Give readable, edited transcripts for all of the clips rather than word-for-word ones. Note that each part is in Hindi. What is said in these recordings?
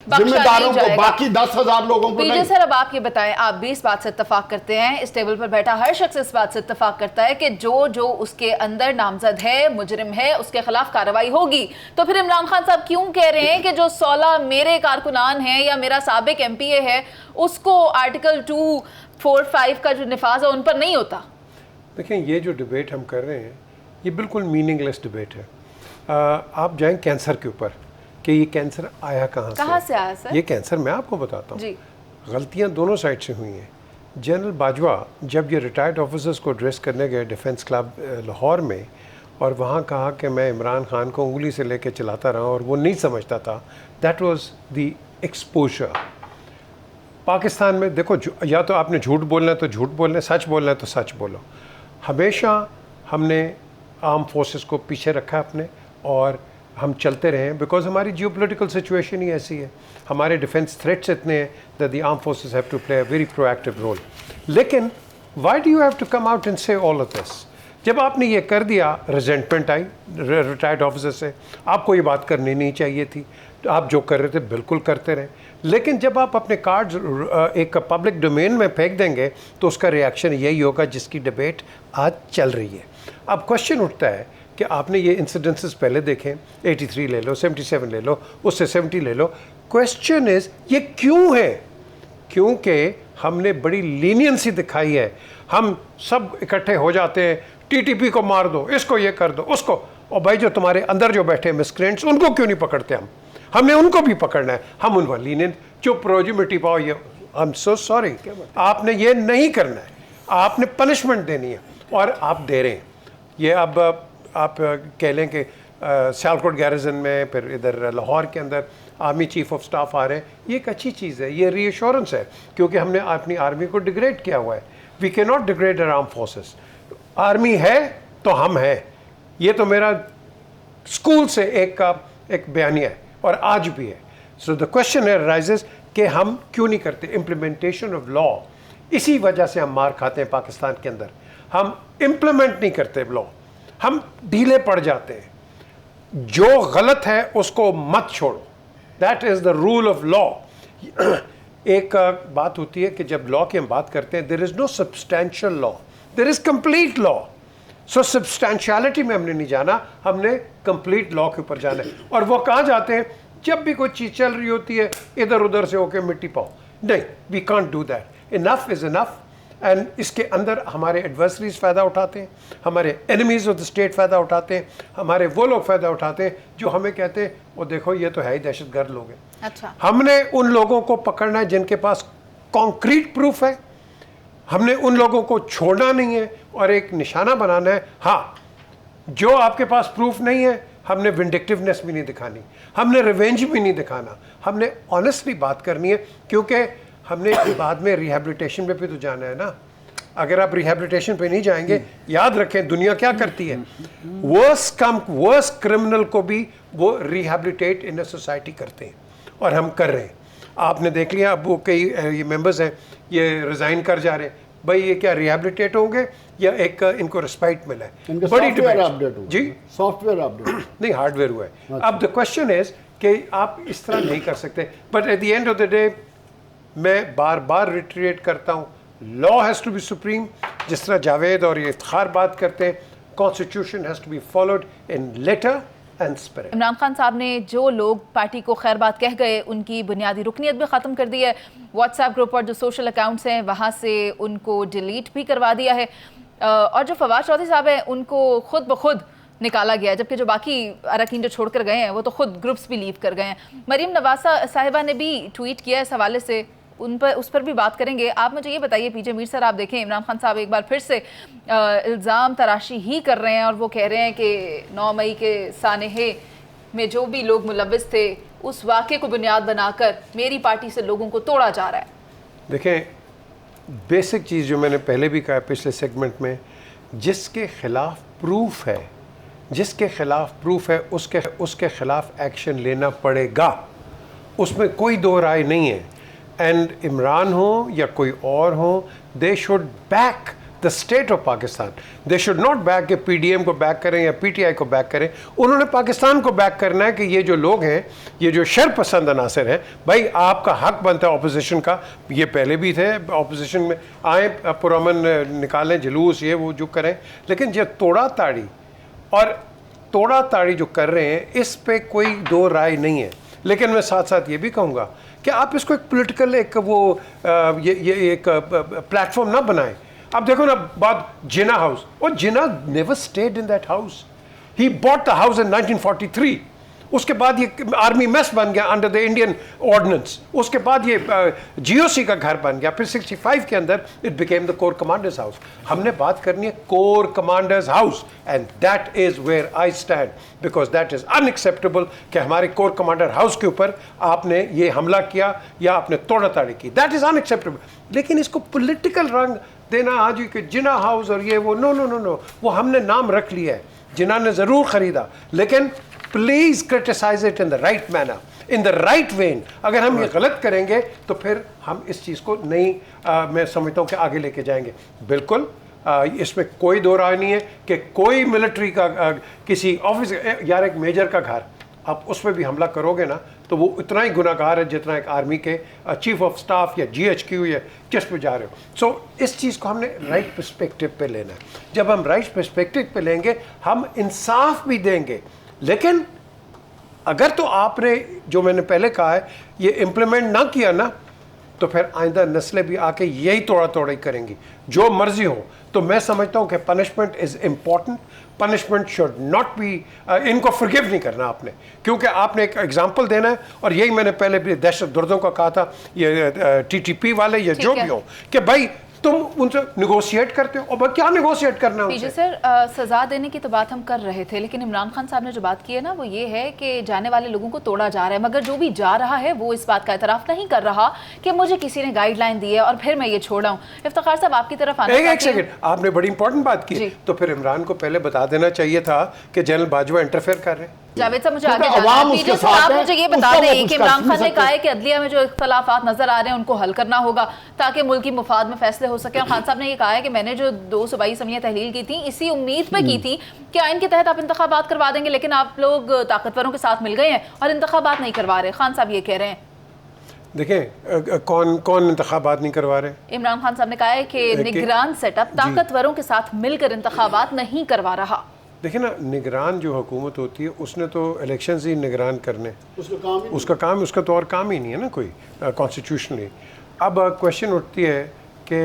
जिम्मेदारों को, बाकी 10,000 लोगों को नहीं। सर अब आप ये बताएं, आप भी इस बात से इत्तेफाक करते हैं, इस टेबल पर बैठा हर शख्स इस बात से इत्तेफाक करता है कि जो उसके अंदर नामजद है, मुजरिम है, उसके खिलाफ कार्रवाई होगी। तो फिर इमरान खान साहब क्यों कह रहे हैं कि जो 16 मेरे कारकुनान हैं या मेरा साबिक MPA है उसको आर्टिकल 245 का जो निफाज है उन पर नहीं होता? देखें, ये जो डिबेट हम कर रहे हैं ये बिल्कुल मीनिंगलेस डिबेट है। आप जाएं कैंसर के ऊपर कि ये कैंसर आया कहाँ से आया सर? ये कैंसर मैं आपको बताता हूँ। जी, गलतियाँ दोनों साइड से हुई हैं। जनरल बाजवा जब ये रिटायर्ड ऑफिसर्स को एड्रेस करने गए डिफेंस क्लब लाहौर में, और वहाँ कहा कि मैं इमरान खान को उंगली से लेके चलाता रहा और वो नहीं समझता था, that was the exposure. Pakistan में देखो, या तो आपने झूठ बोलना है तो झूठ बोलना है, सच बोलना है तो सच बोलो। हमेशा हमने आर्म फोर्सेस को पीछे रखा अपने, और हम चलते रहे बिकॉज हमारी जियोपॉलिटिकल सिचुएशन ही ऐसी है, हमारे डिफेंस थ्रेट्स इतने हैं that the arm forces have to play a very proactive role. लेकिन why do you have to come out and say all of this? जब आपने ये कर दिया, रिजेंटमेंट आई रिटायर्ड ऑफिसर से, आपको ये बात करनी नहीं चाहिए थी, तो आप जो कर रहे थे बिल्कुल करते रहे। लेकिन जब आप अपने कार्ड्स एक पब्लिक डोमेन में फेंक देंगे तो उसका रिएक्शन यही होगा जिसकी डिबेट आज चल रही है। अब क्वेश्चन उठता है कि आपने ये इंसिडेंसेस पहले देखें, 83 ले लो, 77 ले लो, उससे 70 ले लो। क्वेश्चन इज़ ये क्यों है? क्योंकि हमने बड़ी लीनियंसी दिखाई है। हम सब इकट्ठे हो जाते हैं, TTP को मार दो, इसको ये कर दो, उसको, और भाई जो तुम्हारे अंदर जो बैठे मिसक्रेंट्स उनको क्यों नहीं पकड़ते? हमने उनको भी पकड़ना है। हम उन पर लीनियंट, चुप रहो जी, मिट्टी पाओ, ये आई एम सो सॉरी, आपने ये नहीं करना है, आपने पनिशमेंट देनी है और आप दे रहे हैं। ये अब आप कह लें कि सियालकोट गैरिजन में, फिर इधर लाहौर के अंदर आर्मी चीफ ऑफ स्टाफ आ रहे हैं, ये एक अच्छी चीज़ है, ये रीअश्योरेंस है, क्योंकि हमने अपनी आर्मी को डिग्रेड किया हुआ है। We can not degrade our arm forces. Army है तो हम हैं, ये तो मेरा स्कूल से एक बयानिया है और आज भी है। सो द क्वेश्चन राइजेस कि हम क्यों नहीं करते इम्प्लीमेंटेशन ऑफ लॉ। इसी वजह से हम मार खाते हैं पाकिस्तान के अंदर, हम इम्प्लीमेंट नहीं करते लॉ, हम ढीले पड़ जाते हैं। जो गलत है उसको मत छोड़ो, that is the rule of law. एक बात होती है कि जब लॉ की हम बात करते हैं, there is no substantial law, there is complete law. So substantiality में हमने नहीं जाना, हमने कंप्लीट लॉ के ऊपर जाना है। और वो कहाँ जाते हैं? जब भी कोई चीज़ चल रही होती है इधर उधर से होके मिट्टी पाओ। नहीं, we can't do that. Enough is enough. And इसके अंदर हमारे एडवर्सरीज फ़ायदा उठाते हैं, हमारे एनिमीज़ ऑफ द स्टेट फ़ायदा उठाते हैं, हमारे वो लोग फ़ायदा उठाते हैं जो हमें कहते हैं वो देखो ये तो है ही दहशतगर्द लोग हैं। अच्छा, हमने उन लोगों को पकड़ना है जिनके पास कॉन्क्रीट प्रूफ है, हमने उन लोगों को छोड़ना नहीं है और एक निशाना बनाना है। हाँ, जो आपके पास प्रूफ नहीं है, हमने विंडिक्टिवनेस भी नहीं दिखानी, हमने रिवेंज भी नहीं दिखाना, हमने ऑनेस्टली बात करनी है, क्योंकि हमने बाद में रिहैबिलिटेशन पे भी तो जाना है ना। अगर आप रिहैबिलिटेशन पे नहीं जाएंगे, याद रखें दुनिया क्या करती है, वर्स क्रिमिनल को भी वो रिहैबिलिटेट इन अ सोसाइटी करते हैं, और हम कर रहे हैं। आपने देख लिया, अब वो कई ये मेंबर्स हैं ये रिज़ाइन कर जा रहे हैं, भाई ये क्या रिहैबिलिटेट होंगे या एक इनको रिस्पाइट मिला है? बड़ी डिबेट जी, सॉफ्टवेयर अपडेट नहीं, हार्डवेयर हुआ है। अब द क्वेश्चन इज कि आप इस तरह नहीं कर सकते। But at the end of the day मैं बार बार रिट्रेट करता हूँ, law has to be supreme. जिस तरह जावेद और ये इफ्तिखार बात करते हैं, constitution has to be followed in letter and spirit. Imran Khan साहब ने जो लोग पार्टी को खैर बात कह गए उनकी बुनियादी रुकनियत भी ख़त्म कर दी है। व्हाट्सएप ग्रुप और जो सोशल अकाउंट्स हैं वहाँ से उनको डिलीट भी करवा दिया है, और जो फवाद चौधरी साहब हैं उनको खुद ब खुद निकाला गया है, जबकि जो बाकी अरकान जो छोड़ कर गए हैं वो तो खुद ग्रुप्स भी लीव कर गए हैं। मरीम नवासा साहिबा ने भी ट्वीट किया इस हवाले से, उस पर भी बात करेंगे। आप मुझे ये बताइए पीजे मीर सर, आप देखें इमरान खान साहब एक बार फिर से इल्ज़ाम तराशी ही कर रहे हैं और वो कह रहे हैं कि 9 मई के सानहे में जो भी लोग मुलव्विस थे उस वाक़े को बुनियाद बनाकर मेरी पार्टी से लोगों को तोड़ा जा रहा है। देखें, बेसिक चीज़ जो मैंने पहले भी कहा पिछले सेगमेंट में, जिसके खिलाफ प्रूफ है, जिसके खिलाफ प्रूफ है उसके खिलाफ एक्शन लेना पड़ेगा, उसमें कोई दो राय नहीं है। एंड इमरान हो या कोई और हो, they should back the state of Pakistan. They should not back के पीडीएम को बैक करें या पीटीआई को बैक करें, उन्होंने पाकिस्तान को बैक करना है कि ये जो लोग हैं, ये जो शर पसंद अनासर हैं, भाई आपका हक बनता है ऑपोजिशन का। ये पहले भी थे ऑपोजिशन में, आए पुरअमन निकालें जुलूस ये वो जो करें, लेकिन ये तोड़ा ताड़ी और तोड़ा ताड़ी जो कर रहे हैं इस पे कोई दो राय नहीं है। लेकिन मैं साथ साथ ये भी कहूँगा कि आप इसको एक पॉलिटिकल एक वो ये एक प्लेटफॉर्म ना बनाएं। अब देखो ना बात जिना हाउस, और Jinnah never stayed in that house, he bought the house in 1943। उसके बाद ये आर्मी मेस बन गया अंडर द इंडियन ऑर्डिनेंस, उसके बाद ये जीओसी का घर बन गया, फिर 65 के अंदर it became the core commanders house. हमने बात करनी है core commanders house, and that is where I stand, because that is unacceptable कि हमारे कोर कमांडर हाउस के ऊपर आपने ये हमला किया या आपने तोड़ा ताड़ी की, दैट इज अनएक्सेप्टेबल। लेकिन इसको पॉलिटिकल रंग देना आज कि जिना हाउस और ये वो, नो नो नो नो, वो हमने नाम रख लिया है, जिना ने ज़रूर ख़रीदा, लेकिन please criticise it in the right manner, in the right vein. अगर हम ये गलत करेंगे तो फिर हम इस चीज़ को नहीं मैं समझता हूँ कि आगे लेके जाएंगे। बिल्कुल इसमें कोई दो राय नहीं है कि कोई मिलिट्री का किसी ऑफिस, यार एक मेजर का घर आप उस पर भी हमला करोगे ना तो वो इतना ही गुनाहगार है जितना एक आर्मी के चीफ ऑफ स्टाफ या GHQ या किस पे जा रहे हो। सो इस चीज़ को हमने राइट पर्सपेक्टिव पे लेना है। जब हम राइट पर्सपेक्टिव पे लेंगे हम इंसाफ भी देंगे, लेकिन अगर तो आपने जो मैंने पहले कहा है ये इम्प्लीमेंट ना किया ना तो फिर आइंदा नस्लें भी आके यही तोड़ा तोड़ी करेंगी, जो मर्जी हो। तो मैं समझता हूँ कि punishment is important, punishment should not be, इनको फॉरगिव नहीं करना आपने, क्योंकि आपने एक एग्जांपल देना है। और यही मैंने पहले भी दहशत गर्दों का कहा था, ये TTP वाले या जो भी हो, कि भाई तुम उनसे निगोशिएट करते हो, और क्या निगोशिएट करना है उनसे? सर सजा देने की तो बात हम कर रहे थे, लेकिन इमरान खान साहब ने जो बात की है ना वो ये है कि जाने वाले लोगों को तोड़ा जा रहा है, मगर जो भी जा रहा है वो इस बात का एतराफ़ नहीं कर रहा कि मुझे किसी ने गाइडलाइन दी है और फिर मैं ये छोड़ा हूँ। इफ्तिखार साहब आपकी तरफ आना, एक सेकंड, आपने बड़ी इंपॉर्टेंट बात की, तो फिर इमरान को पहले बता देना चाहिए था कि जनरल बाजवा इंटरफेयर कर रहे हैं। जावेद साहब मुझे आगे जाना है, आप मुझे ये बता दें कि इमरान खान ने कहा है कि अदलिया में जो इख्तलाफात नजर आ रहे हैं उनको हल करना होगा ताकि मुल्क की मुफाद में फैसले हो सके। और खान साहब ने ये कहा है कि मैंने जो 2 सूबाई असम्बलियां तहलील की थी इसी उम्मीद पे की थी कि आइन के तहत आप इंतखाबात करवा देंगे, लेकिन आप लोग ताकतवरों के साथ मिल गए हैं और इंतखाबात नहीं करवा रहे। खान साहब ये कह रहे हैं। देखें कौन कौन इंतखाबात नहीं करवा रहे? इमरान खान साहब ने कहा है कि निगरान सेटअप ताकतवरों के साथ मिलकर इंतखाबात नहीं करवा रहा। देखिए ना, निगरान जो हुकूमत होती है उसने तो इलेक्शंस ही निगरान करने, उसका तो और काम ही नहीं है ना कोई कॉन्स्टिट्यूशनली। अब क्वेश्चन उठती है कि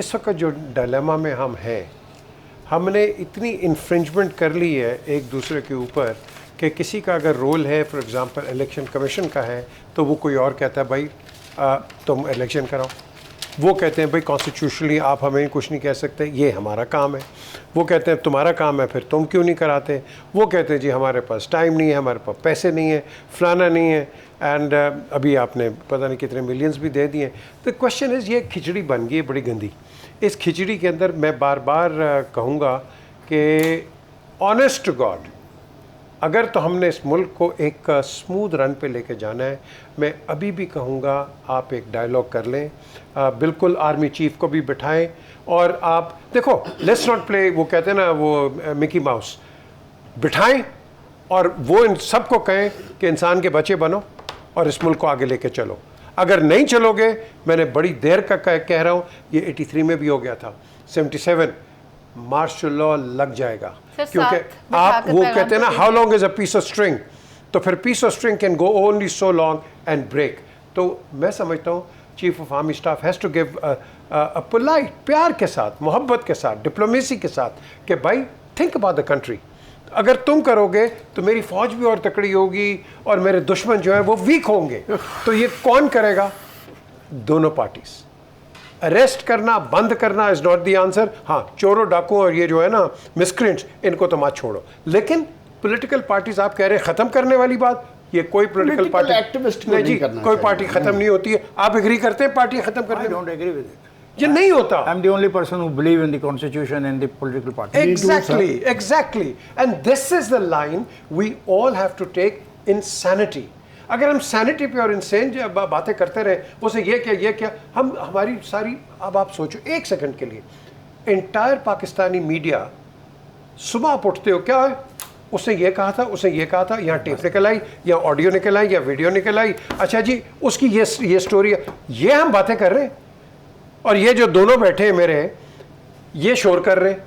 इस वक्त जो डायलेमा में हम हैं, हमने इतनी इन्फ्रिंजमेंट कर ली है एक दूसरे के ऊपर कि किसी का अगर रोल है, फॉर एग्जांपल इलेक्शन कमीशन का है, तो वो कोई और कहता है भाई तुम इलेक्शन कराओ। वो कहते हैं भाई कॉन्स्टिट्यूशनली आप हमें कुछ नहीं कह सकते, ये हमारा काम है। वो कहते हैं तुम्हारा काम है, फिर तुम क्यों नहीं कराते? वो कहते हैं जी हमारे पास टाइम नहीं है, हमारे पास पैसे नहीं है, फलाना नहीं है, एंड अभी आपने पता नहीं कितने मिलियंस भी दे दिए। तो क्वेश्चन इज़, ये खिचड़ी बन गई है बड़ी गंदी। इस खिचड़ी के अंदर मैं बार बार कहूँगा कि ऑनेस्ट टू गॉड, अगर तो हमने इस मुल्क को एक स्मूथ रन पे लेके जाना है, मैं अभी भी कहूँगा आप एक डायलॉग कर लें, बिल्कुल आर्मी चीफ को भी बिठाएं और आप देखो, लेट्स नॉट प्ले, वो कहते हैं ना वो मिकी माउस, बिठाएं और वो इन सबको कहें कि इंसान के बच्चे बनो और इस मुल्क को आगे लेके चलो। अगर नहीं चलोगे, मैंने बड़ी देर का कह रहा हूँ, ये 83 में भी हो गया था, 77 मार्शल लॉ लग जाएगा, क्योंकि आप वो कहते हैं ना how long is a piece of string, तो फिर piece of string can go only so long and break. तो मैं समझता हूँ chief of army staff has to give a polite, प्यार के साथ, मोहब्बत के साथ, डिप्लोमेसी के साथ, कि भाई थिंक अबाउट द कंट्री। अगर तुम करोगे तो मेरी फौज भी और तकड़ी होगी और मेरे दुश्मन जो हैं वो वीक होंगे। तो ये कौन करेगा? दोनों पार्टीज। अरेस्ट करना, बंद करना इज़ नॉट द आंसर। हाँ, चोरों डाकुओं और ये जो है ना मिसक्रेंट्स, इनको तो मत छोड़ो, लेकिन पॉलिटिकल पार्टीज आप कह रहे हैं ख़त्म करने वाली बात, ये कोई पॉलिटिकल पार्टी एक्टिविस्ट नहीं जी, कोई पार्टी ख़त्म नहीं होती है। आप एग्री करते हैं पार्टी ख़त्म करने? I don't agree with it. ये नहीं होता। I'm the only person who believe in the constitution and the political party. Exactly. And this is the line we all have to take in sanity. अगर हम सैनिटी पे और इंसेन बातें करते रहे, उसे ये क्या हम हमारी सारी, अब आप सोचो एक सेकंड के लिए, एंटायर पाकिस्तानी मीडिया सुबह आप उठते हो, क्या है उसने ये कहा था, उसने ये कहा था, यहाँ टेप निकल आई या ऑडियो निकल आई या वीडियो निकल आई, अच्छा जी उसकी ये स्टोरी है, ये हम बातें कर रहे हैं। और ये जो दोनों बैठे हैं मेरे, ये शोर कर रहे हैं,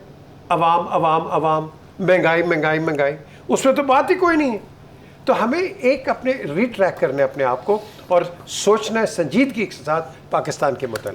अवाम अवाम अवाम, महंगाई महंगाई महंगाई, उसमें तो बात ही कोई नहीं है। तो हमें एक अपने रिट्रैक करने अपने आप को और सोचना है संजीदगी के साथ पाकिस्तान के मुताबिक।